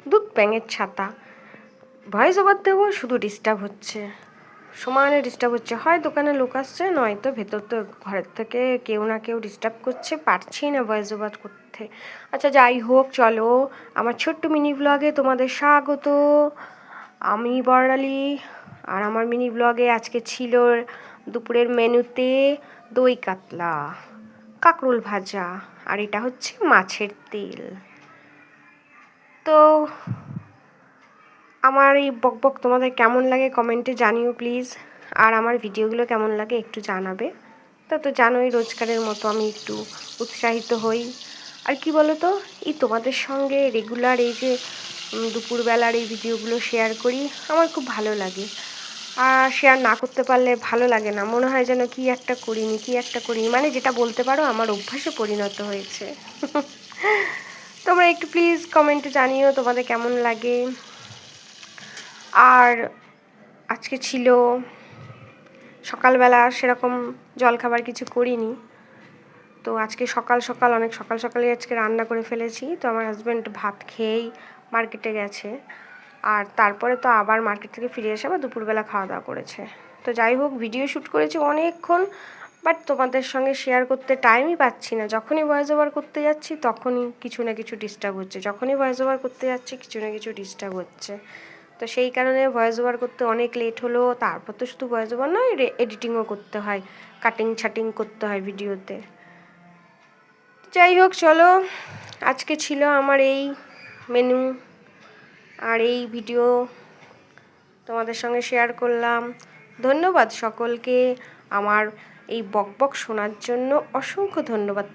দুধ ব্যাঙের ছাতা। ভয়েস ওভার দেবো, শুধু ডিস্টার্ব হচ্ছে, সমানে ডিস্টার্ব হচ্ছে। হয় দোকানে লোক আসছে, নয়তো ভেতর তো ঘরের থেকে কেউ না কেউ ডিস্টার্ব করছে, পারছি না ভয়েস ওভার করতে। আচ্ছা যাই হোক, চলো আমার ছোট্ট মিনি ব্লগে তোমাদের স্বাগত। আমি বর্ণালী, আর আমার মিনি ব্লগে আজকে ছিল দুপুরের মেনুতে দই কাতলা, কাঁকরোল ভাজা, আর এটা হচ্ছে মাছের তেল। তো আমার এই বকবক তোমাদের কেমন লাগে কমেন্টে জানিও প্লিজ, আর আমার ভিডিওগুলো কেমন লাগে একটু জানাবে। তো জানোই রোজকারের মতো আমি একটু উৎসাহিত হই। আর কি বলো তো, এই তোমাদের সঙ্গে রেগুলার এই যে দুপুরবেলার এই ভিডিওগুলো শেয়ার করি, আমার খুব ভালো লাগে। আর শেয়ার না করতে পারলে ভালো লাগে না, মনে হয় যেন কি একটা করিনি, মানে যেটা বলতে পারো আমার অভ্যাসে পরিণত হয়েছে। তোমরা একটু প্লিজ কমেন্টে জানিও তোমাদের কেমন লাগে। আর আজকে ছিল সকালবেলা সেরকম জলখাবার কিছু করিনি, তো আজকে অনেক সকাল সকালেই আজকে রান্না করে ফেলেছি। তো আমার হাজব্যান্ড ভাত খেয়েই মার্কেটে গেছে, আর তারপরে তো আবার মার্কেট থেকে ফিরে এসে আবার দুপুরবেলা খাওয়া দাওয়া করেছে। তো যাই হোক, ভিডিও শ্যুট করেছি অনেকক্ষণ, বাট তোমাদের সঙ্গে শেয়ার করতে টাইমই পাচ্ছি না। যখনই ভয়েস ওভার করতে যাচ্ছি তখনই কিছু না কিছু ডিস্টার্ব হচ্ছে, তো সেই কারণে ভয়েস ওভার করতে অনেক লেট হলো। তারপর তো শুধু ভয়েস ওভার নয়, এডিটিংও করতে হয়, কাটিং ছাটিং করতে হয় ভিডিওতে। যাই হোক চলো, আজকে ছিল আমার এই মেনু আর এই ভিডিও তোমাদের সঙ্গে শেয়ার করলাম। ধন্যবাদ সকলকে আমার এই বকবক শোনার জন্য, অসংখ্য ধন্যবাদ।